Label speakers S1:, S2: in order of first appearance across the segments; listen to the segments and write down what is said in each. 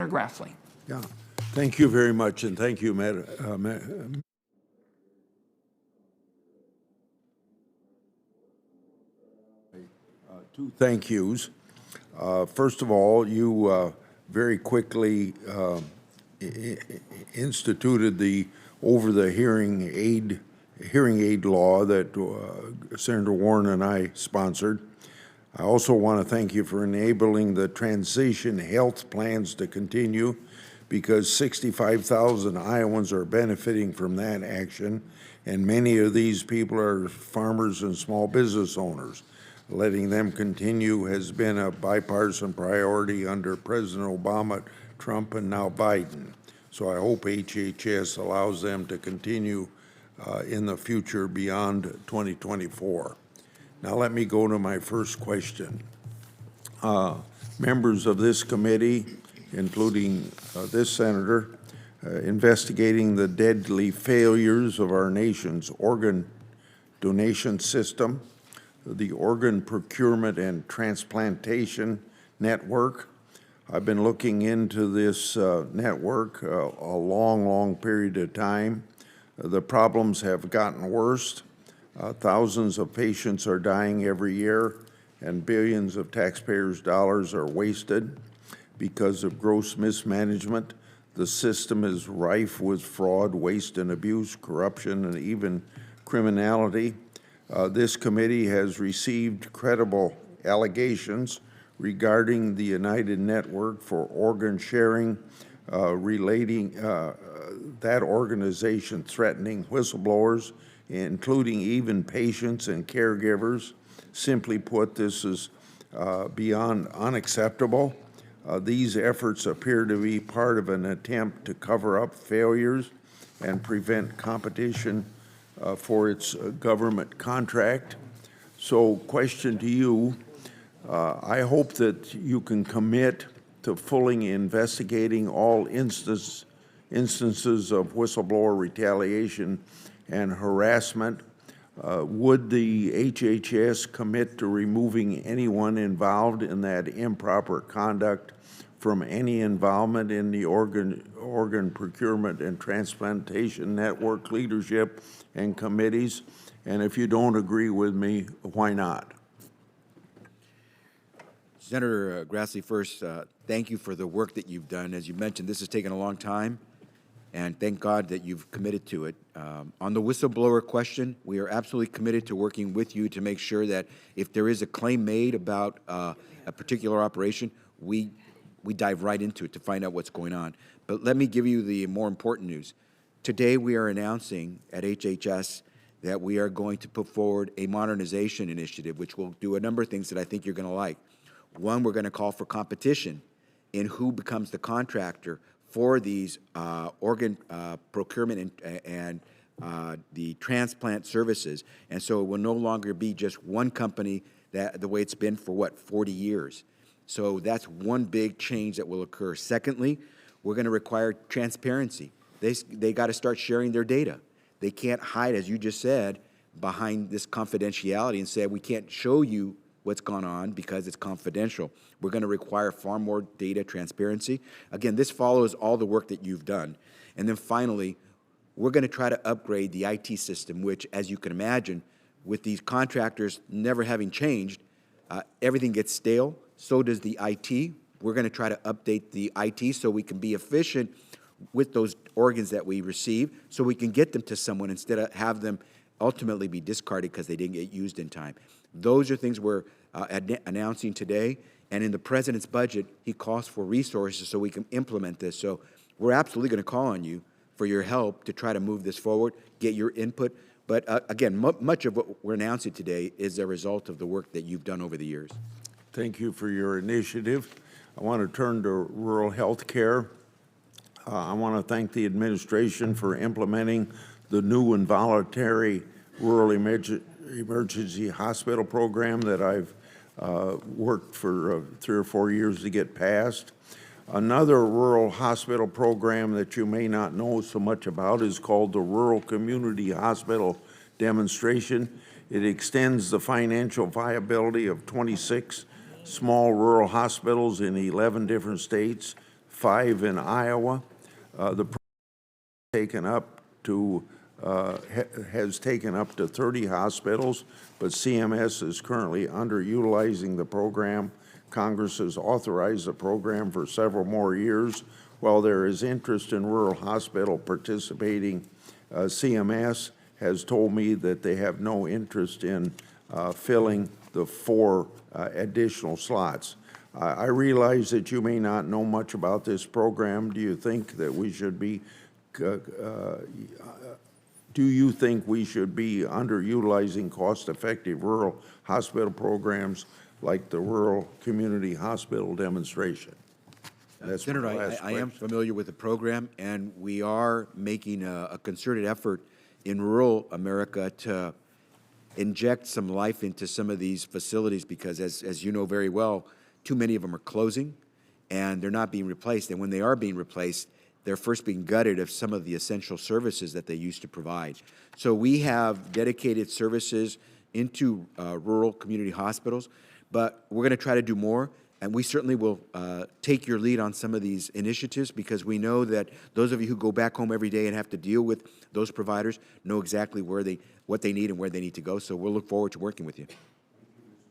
S1: Grassley.
S2: Yeah, thank you very much, and thank you, two thank yous. First of all, you very quickly instituted the hearing aid law that Senator Warren and I sponsored. I also want to thank you for enabling the transition health plans to continue, because 65,000 Iowans are benefiting from that action, and many of these people are farmers and small business owners. Letting them continue has been a bipartisan priority under President Obama, Trump, and now Biden. So I hope HHS allows them to continue in the future beyond 2024. Now let me go to my first question. Members of this committee, including this senator, investigating the deadly failures of our nation's organ donation system, the organ procurement and transplantation network. I've been looking into this network a long period of time. The problems have gotten worse. Thousands of patients are dying every year, and billions of taxpayers' dollars are wasted because of gross mismanagement. The system is rife with fraud, waste and abuse, corruption, and even criminality. This committee has received credible allegations regarding the United Network for Organ Sharing, relating that organization threatening whistleblowers, including even patients and caregivers. Simply put, this is beyond unacceptable. These efforts appear to be part of an attempt to cover up failures and prevent competition for its government contract. So, question to you, I hope that you can commit to fully investigating all instances of whistleblower retaliation and harassment. Would the HHS commit to removing anyone involved in that improper conduct from any involvement in the organ procurement and transplantation network leadership and committees? And if you don't agree with me, why not?
S3: Senator Grassley, first, thank you for the work that you've done. As you mentioned, this has taken a long time, and thank God that you've committed to it. On the whistleblower question, we are absolutely committed to working with you to make sure that if there is a claim made about a particular operation, we dive right into it to find out what's going on. But let me give you the more important news. Today, we are announcing at HHS that we are going to put forward a modernization initiative, which will do a number of things that I think you're going to like. One, we're going to call for competition in who becomes the contractor for these organ procurement and the transplant services. And so it will no longer be just one company that the way it's been for, 40 years. So that's one big change that will occur. Secondly, we're going to require transparency. They got to start sharing their data. They can't hide, as you just said, behind this confidentiality and say, we can't show you what's gone on because it's confidential. We're going to require far more data transparency. Again, this follows all the work that you've done. And then finally, we're going to try to upgrade the IT system, which, as you can imagine, with these contractors never having changed, everything gets stale. So does the IT. We're going to try to update the IT so we can be efficient with those organs that we receive, so we can get them to someone instead of have them ultimately be discarded because they didn't get used in time. Those are things we're announcing today. And in the president's budget, he calls for resources so we can implement this. So we're absolutely going to call on you for your help to try to move this forward, get your input. But again, much of what we're announcing today is a result of the work that you've done over the years.
S2: Thank you for your initiative. I want to turn to rural health care. I want to thank the administration for implementing the new and voluntary rural emergency hospital program that I've worked for 3 or 4 years to get passed. Another rural hospital program that you may not know so much about is called the Rural Community Hospital Demonstration. It extends the financial viability of 26 small rural hospitals in 11 different states, 5 in Iowa. The taken up to has taken up to 30 hospitals, but CMS is currently underutilizing the program. Congress has authorized the program for several more years. While there is interest in rural hospital participating, CMS has told me that they have no interest in filling the 4 additional slots. I realize that you may not know much about this program. Do you think that we should be underutilizing cost-effective rural hospital programs like the Rural Community Hospital Demonstration? That's my
S3: Senator,
S2: last
S3: I am
S2: question.
S3: familiar with the program, and we are making a concerted effort in rural America to inject some life into some of these facilities because, as you know very well, too many of them are closing, and they're not being replaced. And when they are being replaced, they're first being gutted of some of the essential services that they used to provide. So we have dedicated services into rural community hospitals, but we're going to try to do more. And we certainly will take your lead on some of these initiatives because we know that those of you who go back home every day and have to deal with those providers know exactly what they need and where they need to go. So we'll look forward to working with you.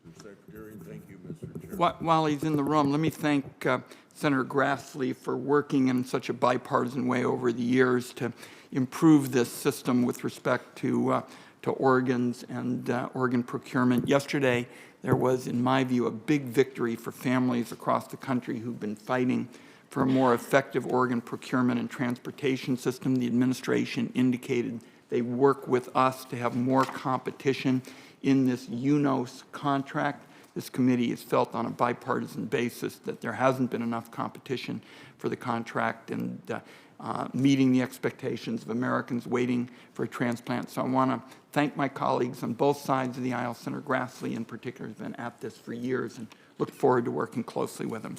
S2: Mr. Secretary, thank you, Mr. Chair.
S1: While he's in the room, let me thank Senator Grassley for working in such a bipartisan way over the years to improve this system with respect to organs and organ procurement. Yesterday, there was, in my view, a big victory for families across the country who've been fighting for a more effective organ procurement and transportation system. The administration indicated they work with us to have more competition in this UNOS contract. This committee has felt on a bipartisan basis that there hasn't been enough competition for the contract and meeting the expectations of Americans waiting for a transplant. So I want to thank my colleagues on both sides of the aisle. Senator Grassley in particular has been at this for years and look forward to working closely with him.